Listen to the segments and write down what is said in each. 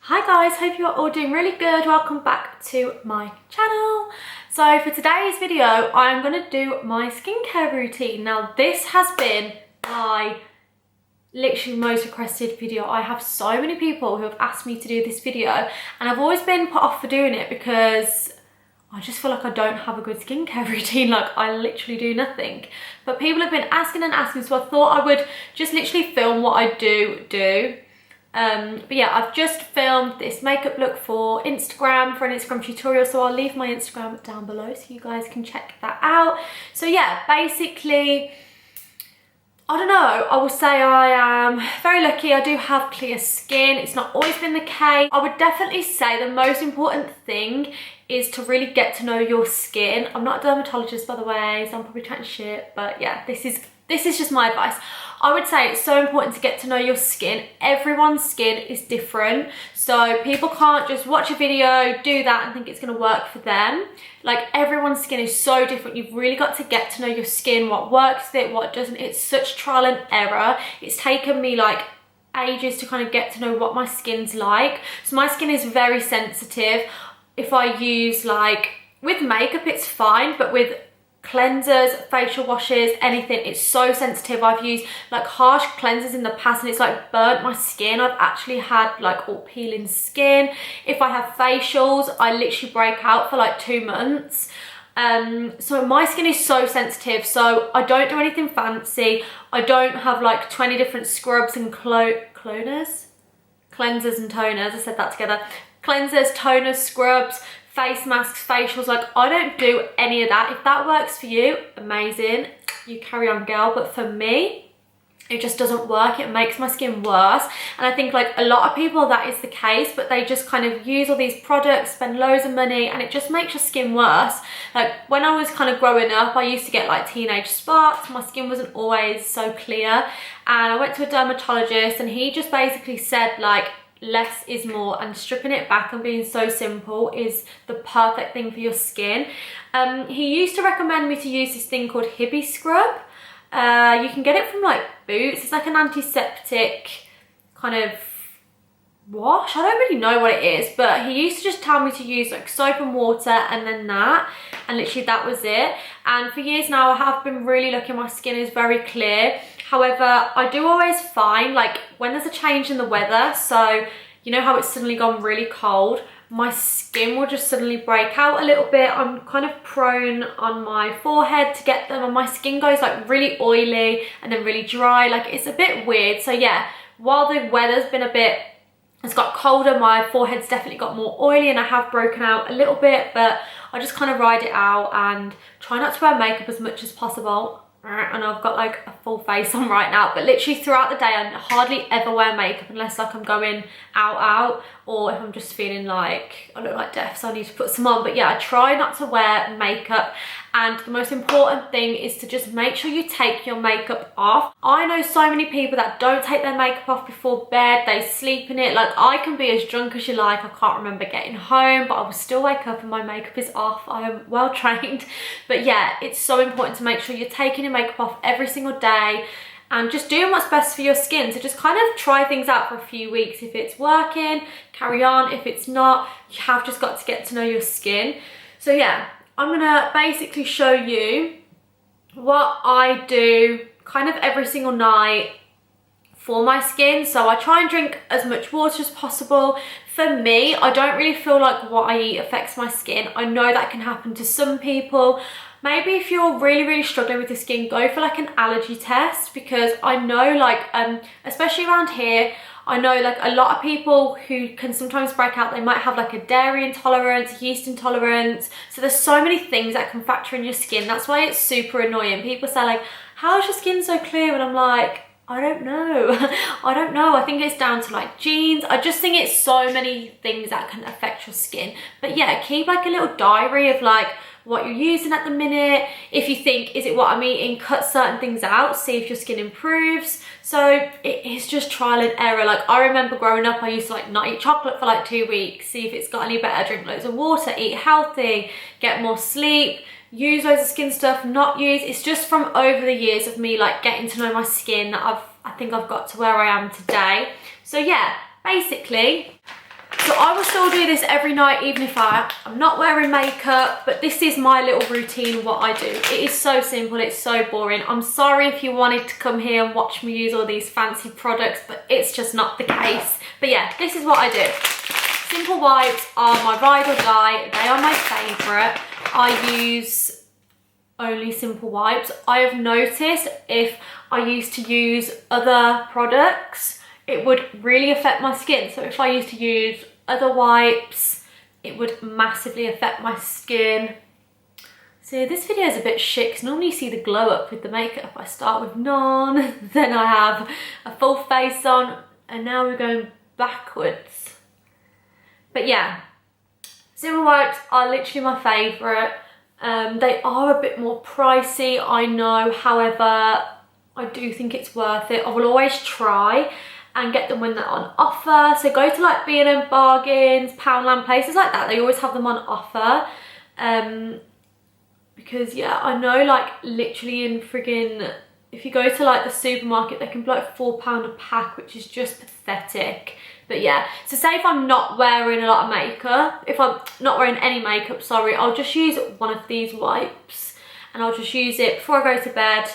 Hi guys, hope you're all doing really good. Welcome back to my channel. So for today's video, I'm gonna do my skincare routine. Now this has been my literally most requested video. I have so many people who have asked me to do this video and I've always been put off for doing it because I just feel like I don't have a good skincare routine. Like I literally do nothing. But people have been asking and asking, so I thought I would just literally film what I do. But yeah, I've just filmed this makeup look for Instagram, for an Instagram tutorial, so I'll leave my Instagram down below so you guys can check that out. So yeah, basically, I don't know, I will say I am very lucky. I do have clear skin. It's not always been the case. I would definitely say the most important thing is to really get to know your skin. I'm not a dermatologist, by the way, so I'm probably chatting shit, but yeah, this is just my advice. I would say it's so important to get to know your skin. Everyone's skin is different, so people can't just watch a video, do that and think it's going to work for them. Like everyone's skin is so different. You've really got to get to know your skin, what works with it, what doesn't. It's such trial and error. It's taken me like ages to kind of get to know what my skin's like. So my skin is very sensitive. If I use like, with makeup it's fine, but with cleansers, facial washes, anything, it's so sensitive. I've used like harsh cleansers in the past and it's like burnt my skin. I've actually had like all peeling skin. If I have facials, I literally break out for like 2 months. So my skin is so sensitive, so I don't do anything fancy. I don't have like 20 different scrubs and cleansers and toners. I said that together. Cleansers, toners, scrubs, face masks, facials. Like I don't do any of that. If that works for you, amazing, you carry on, girl. But for me, it just doesn't work. It makes my skin worse. And I think like a lot of people that is the case, but they just kind of use all these products, spend loads of money, and it just makes your skin worse. Like when I was kind of growing up, I used to get like teenage spots. My skin wasn't always so clear, and I went to a dermatologist and he just basically said like less is more, and stripping it back and being so simple is the perfect thing for your skin. He used to recommend me to use this thing called Hibby Scrub. You can get it from like Boots. It's like an antiseptic kind of wash. I don't really know what it is, but he used to just tell me to use like soap and water and then that, and literally that was it. And for years now I have been really lucky. My skin is very clear. However, I do always find like when there's a change in the weather, so you know how it's suddenly gone really cold, my skin will just suddenly break out a little bit. I'm kind of prone on my forehead to get them, and my skin goes like really oily and then really dry. Like it's a bit weird. So yeah, while the weather's been it's got colder, my forehead's definitely got more oily and I have broken out a little bit, but I just kind of ride it out and try not to wear makeup as much as possible. And I've got like a full face on right now, but literally throughout the day I hardly ever wear makeup unless like I'm going out, or if I'm just feeling like I look like death so I need to put some on. But yeah, I try not to wear makeup, and the most important thing is to just make sure you take your makeup off. I know so many people that don't take their makeup off before bed. They sleep in it. Like I can be as drunk as you like. I can't remember getting home, but I will still wake up and my makeup is off. I am well trained. But yeah, it's so important to make sure you're taking your makeup off every single day and just doing what's best for your skin. So just kind of try things out for a few weeks. If it's working, carry on. If it's not, you have just got to get to know your skin. So yeah, I'm gonna basically show you what I do kind of every single night for my skin. So I try and drink as much water as possible. For me, I don't really feel like what I eat affects my skin. I know that can happen to some people. Maybe if you're really struggling with your skin, go for like an allergy test, because I know like, especially around here, I know like a lot of people who can sometimes break out, they might have like a dairy intolerance, yeast intolerance. So there's so many things that can factor in your skin. That's why it's super annoying. People say like, how is your skin so clear? And I'm like, I don't know. I don't know. I think it's down to like genes. I just think it's so many things that can affect your skin. But yeah, keep like a little diary of like what you're using at the minute. If you think, is it what I'm eating? Cut certain things out, see if your skin improves. So it is just trial and error. Like I remember growing up, I used to like not eat chocolate for like 2 weeks, see if it's got any better, drink loads of water, eat healthy, get more sleep, use loads of skin stuff, not use. It's just from over the years of me like getting to know my skin that I think I've got to where I am today. So yeah, basically So I will still do this every night, even if I'm not wearing makeup, but this is my little routine, what I do. It is so simple, it's so boring. I'm sorry if you wanted to come here and watch me use all these fancy products, but it's just not the case. But yeah, this is what I do. Simple wipes are my ride or die. They are my favourite. I use only simple wipes. I have noticed if I used to use other products, it would really affect my skin. So if I used to use other wipes, it would massively affect my skin. So this video is a bit shit because normally you see the glow up with the makeup. I start with none, then I have a full face on, and now we're going backwards. But yeah, simple wipes are literally my favourite. They are a bit more pricey, I know. However, I do think it's worth it. I will always try and get them when they're on offer. So go to like B&M Bargains, Poundland, places like that. They always have them on offer. Because yeah, I know like literally in friggin', if you go to like the supermarket, they can be like £4 a pack, which is just pathetic. But yeah, so say if I'm not wearing a lot of makeup, if I'm not wearing any makeup, sorry, I'll just use one of these wipes and I'll just use it before I go to bed.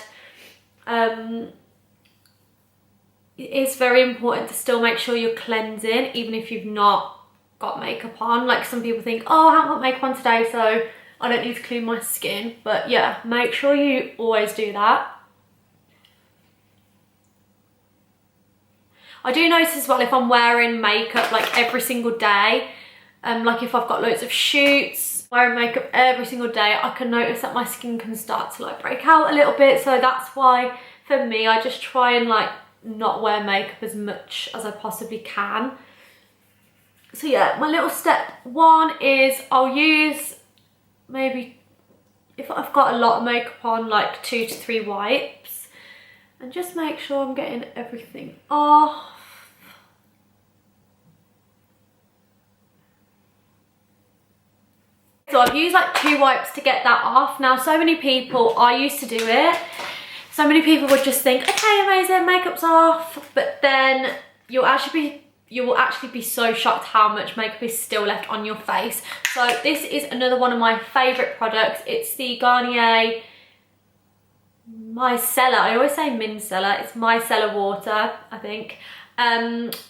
It is very important to still make sure you're cleansing, even if you've not got makeup on. Like some people think, oh, I haven't got makeup on today, so I don't need to clean my skin. But yeah, make sure you always do that. I do notice as well if I'm wearing makeup like every single day, like if I've got loads of shoots, wearing makeup every single day, I can notice that my skin can start to like break out a little bit. So that's why for me, I just try and like not wear makeup as much as I possibly can. So yeah, my little step one is I'll use maybe, if I've got a lot of makeup on, like 2 to 3 wipes, and just make sure I'm getting everything off. So I've used like 2 wipes to get that off. Now, so many people, I used to do it, so many people would just think, okay, amazing, makeup's off, but then you will actually be so shocked how much makeup is still left on your face. So this is another one of my favourite products. It's the Garnier Micellar. I always say Micellar. It's Micellar water, I think.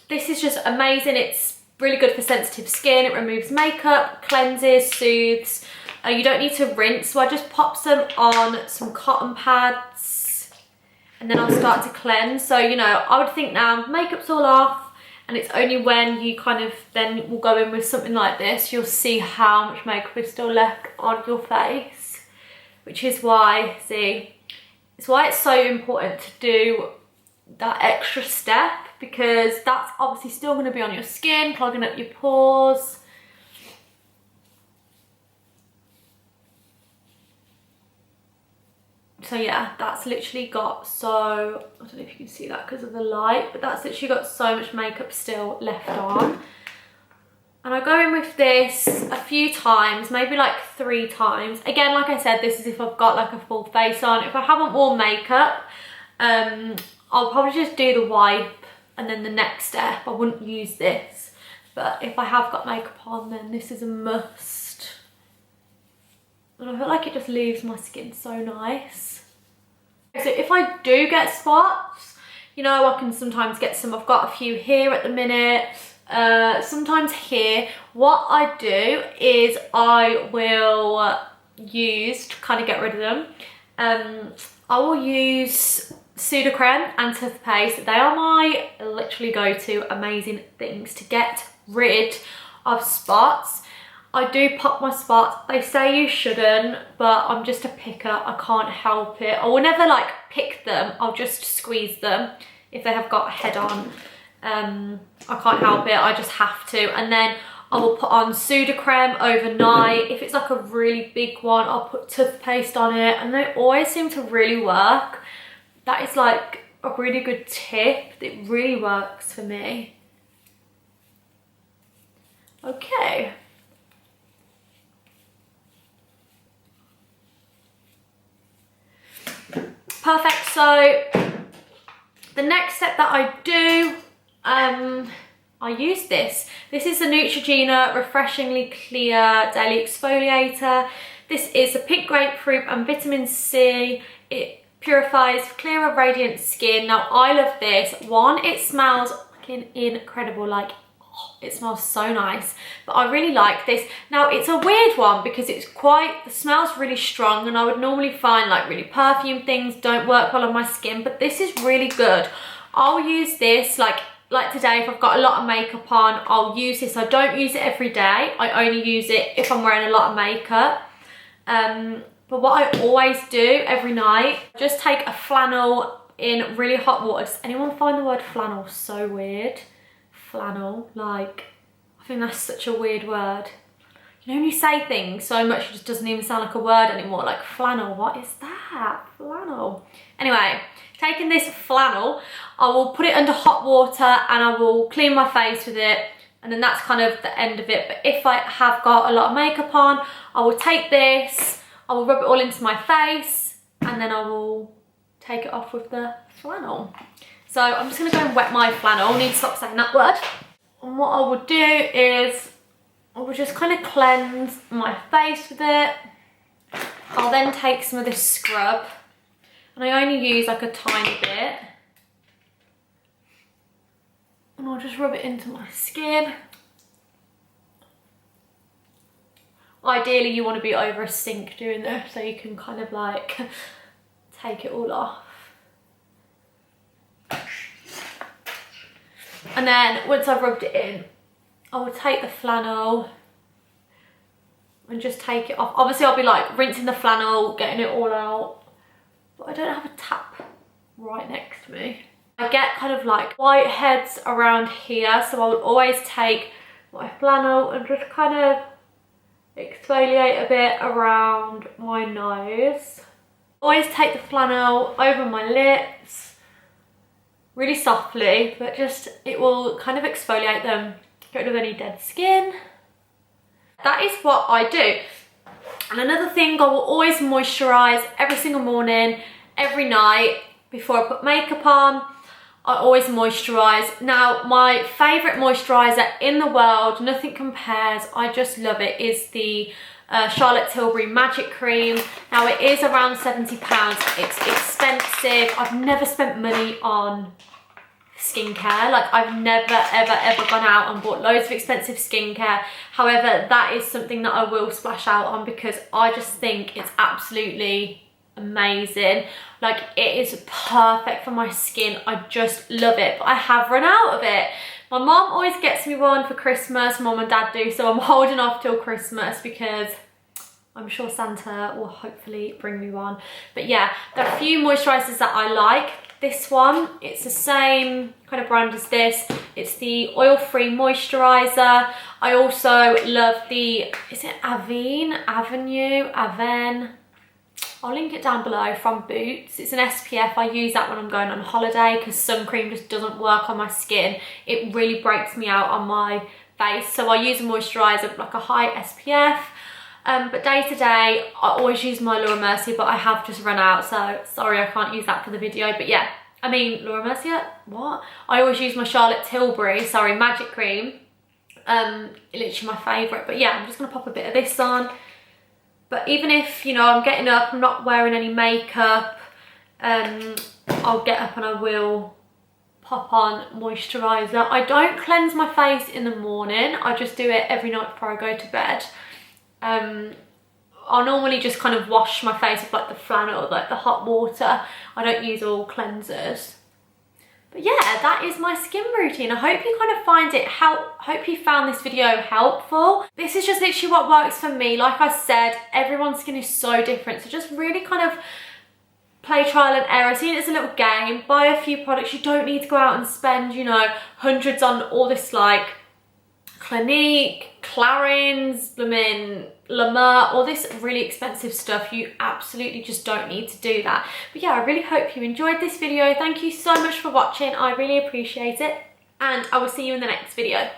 This is just amazing. It's really good for sensitive skin. It removes makeup, cleanses, soothes. You don't need to rinse, so I just pop some on some cotton pads and then I'll start to cleanse. So, you know, I would think now makeup's all off, and it's only when you kind of then will go in with something like this, you'll see how much makeup is still left on your face, which is why, see, it's why it's so important to do that extra step, because that's obviously still going to be on your skin, clogging up your pores. So yeah, that's literally got so, I don't know if you can see that because of the light, but that's literally got so much makeup still left on. And I go in with this a few times, maybe like 3 times. Again, like I said, this is if I've got like a full face on. If I haven't worn makeup, I'll probably just do the wipe and then the next step. I wouldn't use this. But if I have got makeup on, then this is a must. And I feel like it just leaves my skin so nice. So if I do get spots, you know, I can sometimes get some. I've got a few here at the minute. Sometimes here. What I do is I will use, to kind of get rid of them, I will use Sudocreme and toothpaste. They are my literally go-to amazing things to get rid of spots. I do pop my spots. They say you shouldn't, but I'm just a picker. I can't help it. I will never like pick them. I'll just squeeze them if they have got a head on. I can't help it. I just have to. And then I will put on Sudocreme overnight. If it's like a really big one, I'll put toothpaste on it, and they always seem to really work. That is like a really good tip. It really works for me. Okay. Perfect. So the next step that I do I use this. This is the Neutrogena Refreshingly Clear Daily Exfoliator. This is a pink grapefruit and vitamin C. It purifies clearer, radiant skin. Now, I love this. One, it smells fucking incredible. Like, oh, it smells so nice. But I really like this. Now, it's a weird one because the smell's really strong, and I would normally find like really perfume things don't work well on my skin, but this is really good. I'll use this like today if I've got a lot of makeup on, I'll use this. I don't use it every day. I only use it if I'm wearing a lot of makeup. But what I always do every night, just take a flannel in really hot water. Does anyone find the word flannel so weird? Flannel, like, I think that's such a weird word. You know when you say things so much it just doesn't even sound like a word anymore, like flannel, what is that? Flannel. Anyway, taking this flannel, I will put it under hot water and I will clean my face with it, and then that's kind of the end of it. But if I have got a lot of makeup on, I will take this, I will rub it all into my face, and then I will take it off with the flannel. So I'm just gonna go and wet my flannel. I need to stop saying that word. And what I would do is I will just kind of cleanse my face with it. I'll then take some of this scrub, and I only use like a tiny bit, and I'll just rub it into my skin. Ideally you want to be over a sink doing this so you can kind of like take it all off. And then once I've rubbed it in, I will take the flannel and just take it off. Obviously I'll be like rinsing the flannel, getting it all out, but I don't have a tap right next to me. I get kind of like white heads around here, so I would always take my flannel and just kind of exfoliate a bit around my nose. Always take the flannel over my lips, really softly, but just, it will kind of exfoliate them, get rid of any dead skin. That is what I do. And another thing, I will always moisturize every single morning, every night before I put makeup on. I always moisturize. Now, my favorite moisturizer in the world, nothing compares, I just love it, is the Charlotte Tilbury Magic Cream. Now, it is around £70. It's expensive. I've never spent money on skincare. Like, I've never ever gone out and bought loads of expensive skincare. However, that is something that I will splash out on because I just think it's absolutely amazing. Like, it is perfect for my skin. I just love it, but I have run out of it. My mom always gets me one for Christmas, mom and dad do, so I'm holding off till Christmas because I'm sure Santa will hopefully bring me one. But yeah, there are a few moisturizers that I like. This one, it's the same kind of brand as this. It's the oil-free moisturizer. I also love the, is it Avene? I'll link it down below, from Boots. It's an SPF. I use that when I'm going on holiday because sun cream just doesn't work on my skin. It really breaks me out on my face. So I use a moisturizer, like a high SPF. But day to day, I always use my Laura Mercier, but I have just run out. So sorry, I can't use that for the video. But yeah, I mean, Laura Mercier, what? I always use my Charlotte Tilbury, sorry, Magic Cream. Literally my favorite. But yeah, I'm just gonna pop a bit of this on. But even if, you know, I'm getting up, I'm not wearing any makeup, I'll get up and I will pop on moisturiser. I don't cleanse my face in the morning. I just do it every night before I go to bed. I'll normally just kind of wash my face with like the flannel, like the hot water. I don't use all cleansers. But yeah, that is my skin routine. I hope you kind of find it hope you found this video helpful. This is just literally what works for me. Like I said, everyone's skin is so different. So just really kind of play trial and error. See it as a little game. Buy a few products. You don't need to go out and spend, you know, hundreds on all this like Clinique, Clarins, blooming La Mer, all this really expensive stuff. You absolutely just don't need to do that. But yeah, I really hope you enjoyed this video. Thank you so much for watching. I really appreciate it. And I will see you in the next video.